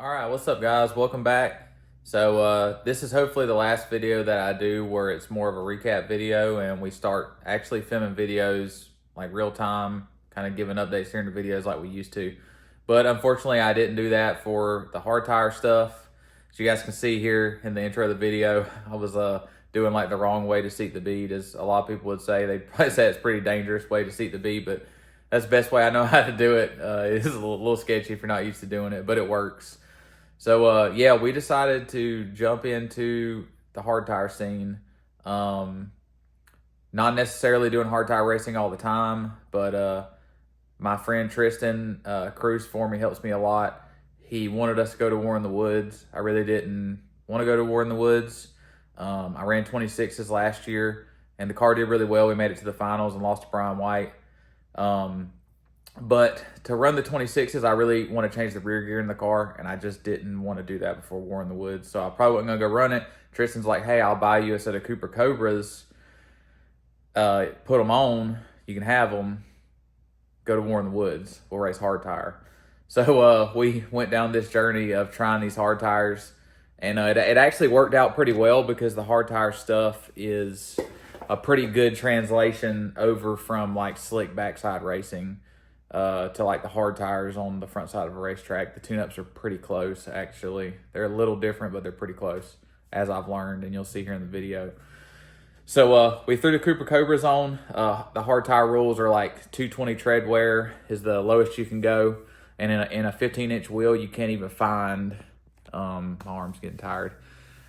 All right, what's up, guys? Welcome back. This is hopefully the last video that I do where it's more of a recap video and we start actually filming videos like real time, kind of giving updates here in the videos like we used to. But unfortunately, I didn't do that for the hard tire stuff. As you guys can see here in the intro of the video, I was doing like the wrong way to seat the bead, as a lot of people would say. They probably say it's a pretty dangerous way to seat the bead, but that's the best way I know how to do it. It is a little sketchy if you're not used to doing it, but it works. Yeah, we decided to jump into the hard tire scene. Not necessarily doing hard tire racing all the time, but my friend Tristan crews for me, helps me a lot. He wanted us to go to War in the Woods. I really didn't want to go to War in the Woods. I ran 26s last year, and the car did really well. We made it to the finals and lost to Brian White. But to run the 26s, I really want to change the rear gear in the car, and I just didn't want to do that before War in the Woods. So I probably wasn't going to go run it. Tristan's like, hey, I'll buy you a set of Cooper Cobras. Put them on. You can have them. Go to War in the Woods. We'll race hard tire. So we went down this journey of trying these hard tires, and it actually worked out pretty well because the hard tire stuff is a pretty good translation over from like slick backside racing to like the hard tires on the front side of a racetrack. The tune-ups are pretty close, actually. They're a little different, but they're pretty close, as I've learned, and you'll see here in the video. So we threw the Cooper Cobras on. The hard tire rules are like 220 tread wear is the lowest you can go. And in a 15-inch wheel, you can't even find, my arm's getting tired.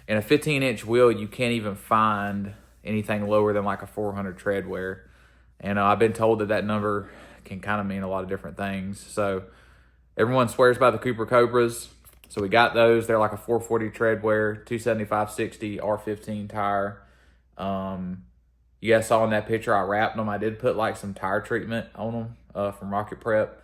In a 15-inch wheel, you can't even find anything lower than like a 400 tread wear. And I've been told that number can kind of mean a lot of different things. So everyone swears by the Cooper Cobras. So we got those. They're like a 440 tread wear, 275/60 R15 tire. You guys saw in that picture I wrapped them. I did put like some tire treatment on them from Rocket Prep.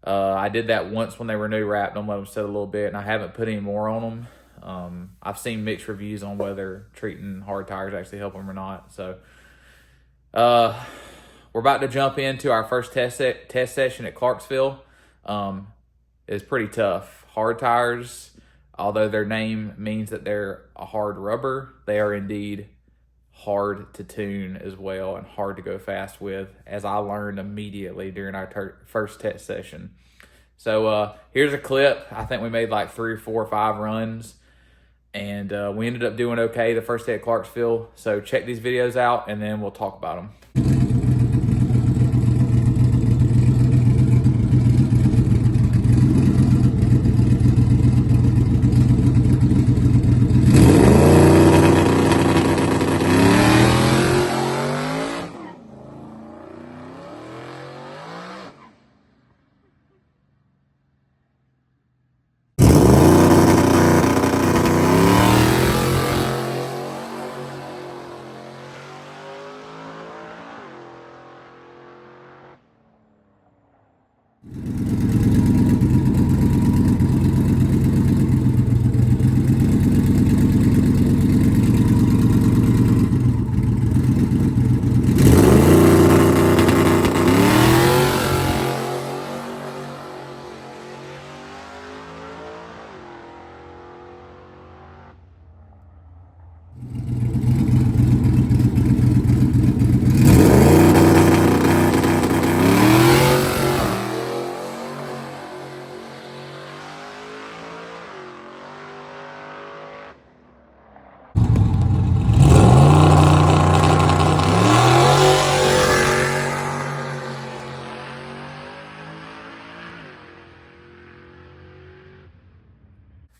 I did that once when they were new, wrapped them, let them sit a little bit, and I haven't put any more on them. I've seen mixed reviews on whether treating hard tires actually help them or not. So we're about to jump into our first test session at Clarksville. It's pretty tough. Hard tires, although their name means that they're a hard rubber, they are indeed hard to tune as well and hard to go fast with, as I learned immediately during our first test session. So here's a clip. I think we made like 3 or 4 or 5 runs, and we ended up doing okay the first day at Clarksville. So check these videos out, and then we'll talk about them.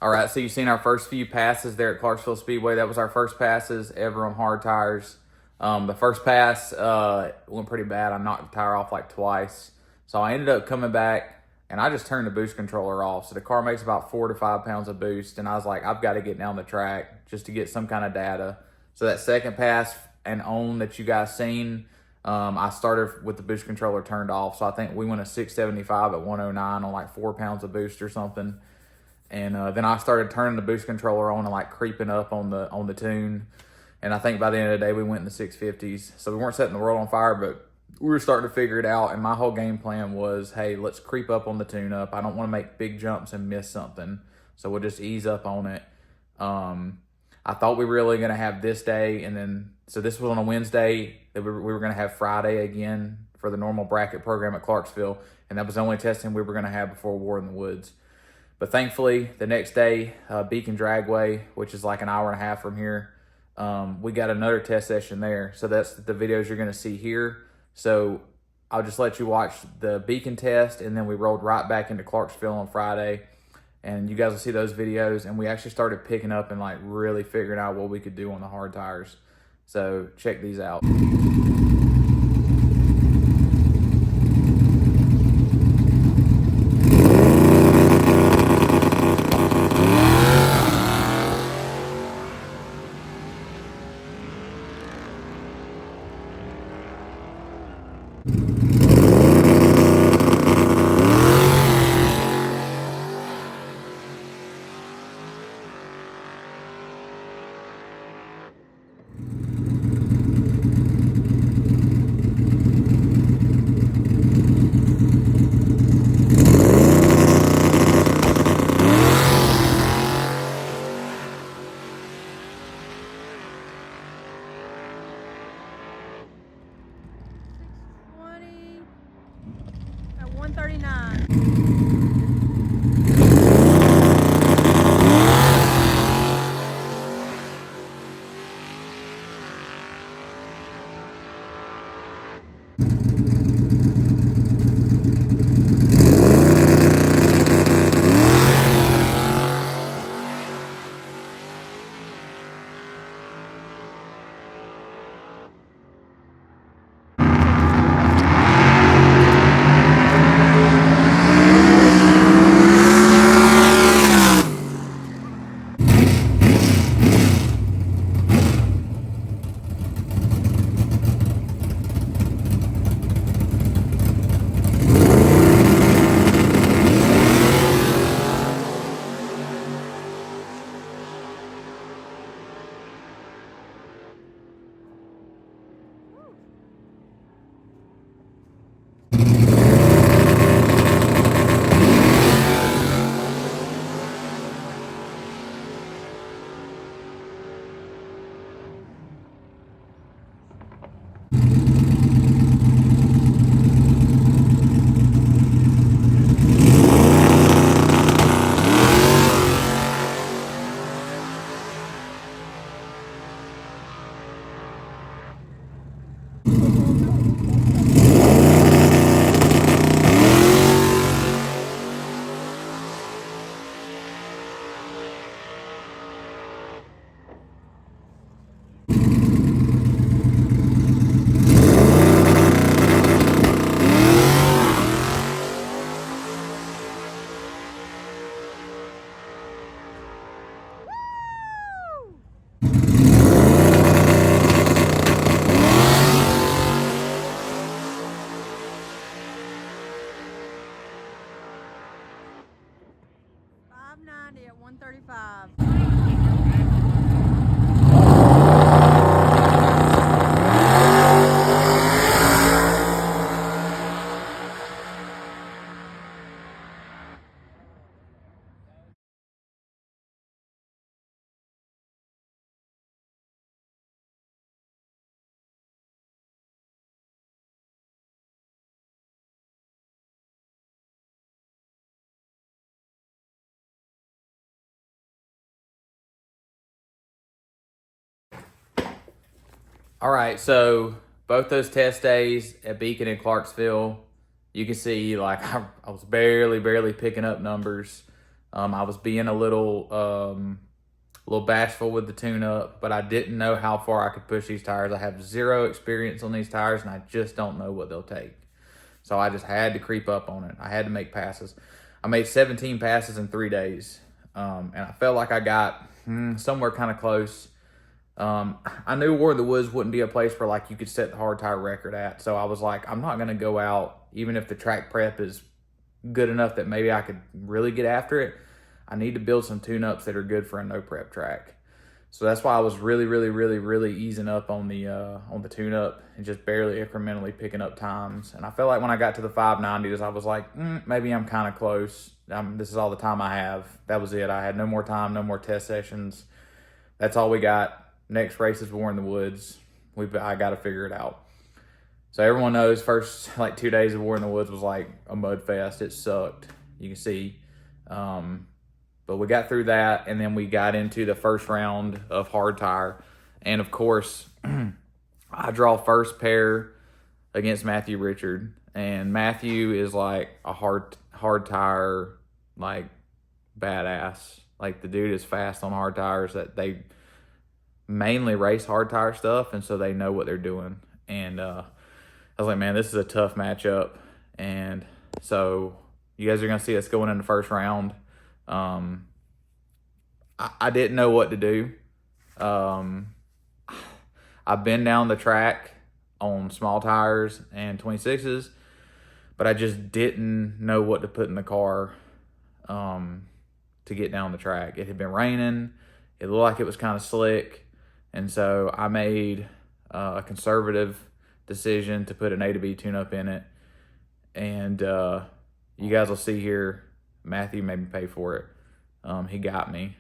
All right, so you've seen our first few passes there at Clarksville Speedway. That was our first passes ever on hard tires. The first pass went pretty bad. I knocked the tire off like twice. So I ended up coming back, and I just turned the boost controller off. So the car makes about 4 to 5 pounds of boost, and I was like, I've got to get down the track just to get some kind of data. So that second pass and on that you guys seen, I started with the boost controller turned off. So I think we went a 675 at 109 on like 4 pounds of boost or something. And then I started turning the boost controller on and like creeping up on the tune. And I think by the end of the day, we went in the 650s. So we weren't setting the world on fire, but we were starting to figure it out. And my whole game plan was, hey, let's creep up on the tune-up. I don't want to make big jumps and miss something. So we'll just ease up on it. I thought we were really going to have this day, and then, so this was on a Wednesday, that we were going to have Friday again for the normal bracket program at Clarksville, and that was the only testing we were going to have before War in the Woods. But thankfully, the next day, Beacon Dragway, which is like an hour and a half from here, we got another test session there. So that's the videos you're going to see here. So I'll just let you watch the Beacon test, and then we rolled right back into Clarksville on Friday. And you guys will see those videos, and we actually started picking up and like really figuring out what we could do on the hard tires. So check these out. At 139. At 135. All right, so both those test days at Beacon and Clarksville, you can see like I was barely picking up numbers. I was being a little bashful with the tune-up, but I didn't know how far I could push these tires. I have zero experience on these tires, and I just don't know what they'll take. So I just had to creep up on it. I had to make passes. I made 17 passes in 3 days, and I felt like I got somewhere kind of close. I knew War in the Woods wouldn't be a place where like you could set the hard tire record at. So I was like, I'm not going to go out, even if the track prep is good enough that maybe I could really get after it. I need to build some tune-ups that are good for a no prep track. So that's why I was really easing up on the tune-up and just barely incrementally picking up times. And I felt like when I got to the 590s, I was like, maybe I'm kind of close. This is all the time I have. That was it. I had no more time, no more test sessions. That's all we got. Next race is War in the Woods. I got to figure it out. So everyone knows first like 2 days of War in the Woods was like a mud fest. It sucked. You can see. But we got through that, and then we got into the first round of hard tire. And of course, I draw first pair against Matthew Richard. And Matthew is like a hard tire, like badass. Like the dude is fast on hard tires. That they mainly race hard tire stuff, and so they know what they're doing. And I was like, man, this is a tough matchup. And so you guys are gonna see us going in the first round. I didn't know what to do. I've been down the track on small tires and 26s, but I just didn't know what to put in the car to get down the track. It had been raining. It looked like it was kind of slick. And so I made a conservative decision to put an A to B tune-up in it. And you guys will see here, Matthew made me pay for it. He got me.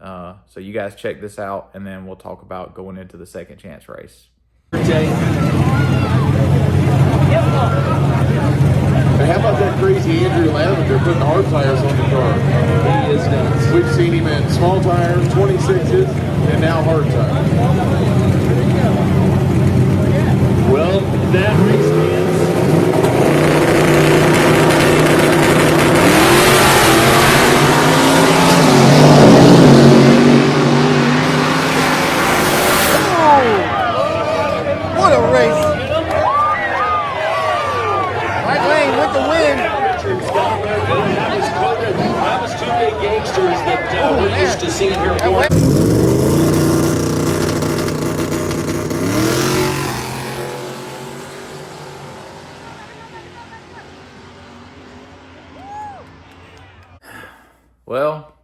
So you guys check this out, and then we'll talk about going into the second chance race. Hey, how about that crazy Andrew Lavender putting hard tires on the car? He is nuts. We've seen him in small tires, 26s, and now hard tires. Well, that race ends. What a race! Mike Lane with the win. That was two big gangsters that we're used to seeing here. Well,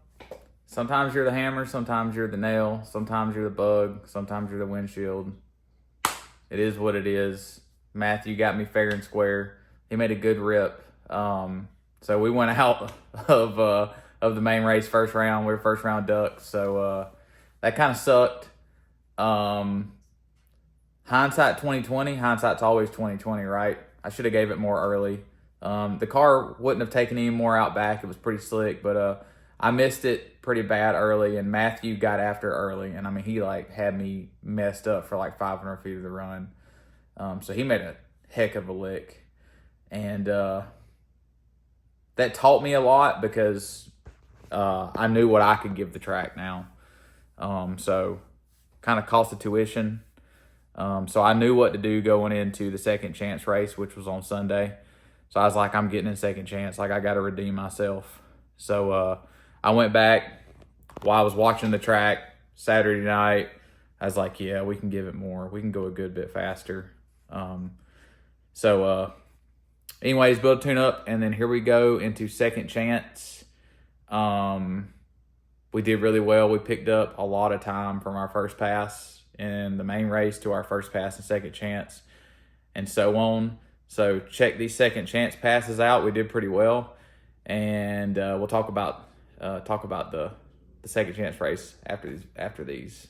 sometimes you're the hammer, sometimes you're the nail, sometimes you're the bug, sometimes you're the windshield. It is what it is. Matthew got me fair and square. He made a good rip. So we went out of the main race first round. We were first round ducks. So that kind of sucked. Hindsight 2020. Hindsight's always 2020, right? I should have gave it more early. The car wouldn't have taken any more out back. It was pretty slick, but I missed it pretty bad early, and Matthew got after early, and I mean, he like had me messed up for like 500 feet of the run. So he made a heck of a lick, and that taught me a lot because I knew what I could give the track now. So kind of cost of tuition. So I knew what to do going into the second chance race, which was on Sunday. So I was like, I'm getting in second chance. Like, I got to redeem myself. So I went back while I was watching the track Saturday night. I was like, yeah, we can give it more. We can go a good bit faster. Anyways, build tune up, and then here we go into second chance. We did really well. We picked up a lot of time from our first pass in the main race to our first pass in second chance, and so on. So check these second chance passes out. We did pretty well, and we'll talk about the second chance race after these.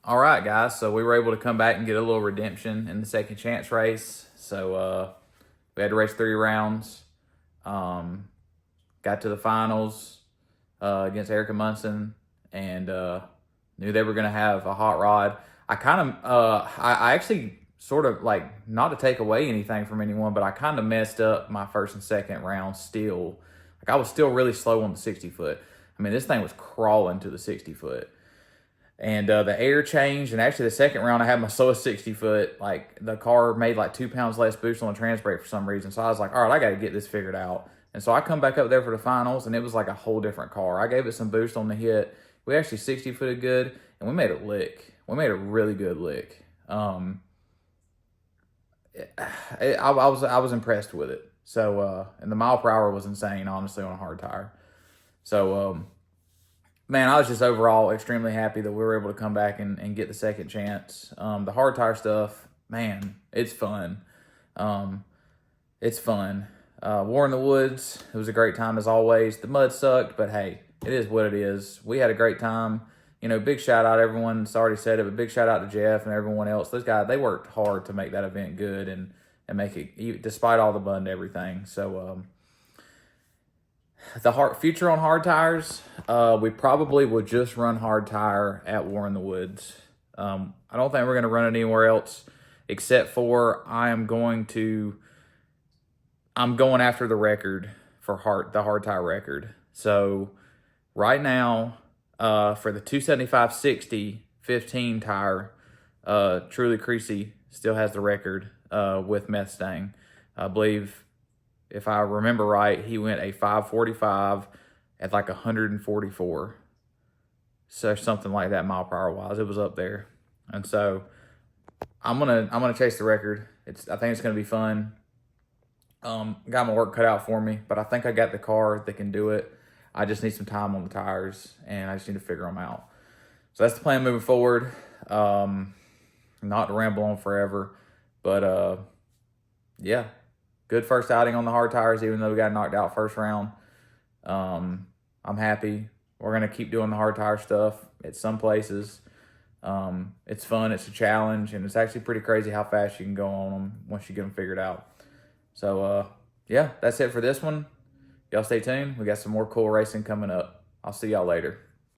All right, guys. So we were able to come back and get a little redemption in the second chance race. So we had to race 3 rounds. Got to the finals against Erica Munson, and knew they were going to have a hot rod. I actually sort of, like, not to take away anything from anyone, but I kind of messed up my first and second round still. Like, I was still really slow on the 60-foot. I mean, this thing was crawling to the 60-foot. And the air changed, and actually the second round I had my slowest 60-foot. Like, the car made like 2 pounds less boost on the trans brake for some reason. So I was like, all right, I got to get this figured out. And so I come back up there for the finals, and it was like a whole different car. I gave it some boost on the hit. We actually 60-footed good, and we made it lick. We made a really good lick. I was impressed with it. So, and the mile per hour was insane, honestly, on a hard tire. So, man, I was just overall extremely happy that we were able to come back and get the second chance. The hard tire stuff, man, it's fun. It's fun. War in the Woods, it was a great time as always. The mud sucked, but hey, it is what it is. We had a great time. You know, big shout out, everyone's already said it, but big shout out to Jeff and everyone else. Those guys, they worked hard to make that event good and make it, despite all the mud and everything. So, the future on hard tires, we probably will just run hard tire at War in the Woods. I don't think we're going to run it anywhere else, except for I'm going after the record for the hard tire record. So right now, for the 275/60 15 tire, Truly Creasy still has the record with Mustang. I believe, if I remember right, he went a 545 at like 144. So something like that mile per hour wise. It was up there. And so I'm gonna chase the record. I think it's gonna be fun. Got my work cut out for me, but I think I got the car that can do it. I just need some time on the tires, and I just need to figure them out. So that's the plan moving forward. Not to ramble on forever, but yeah. Good first outing on the hard tires, even though we got knocked out first round. I'm happy. We're going to keep doing the hard tire stuff at some places. It's fun. It's a challenge, and it's actually pretty crazy how fast you can go on them once you get them figured out. So, yeah, that's it for this one. Y'all stay tuned. We got some more cool racing coming up. I'll see y'all later.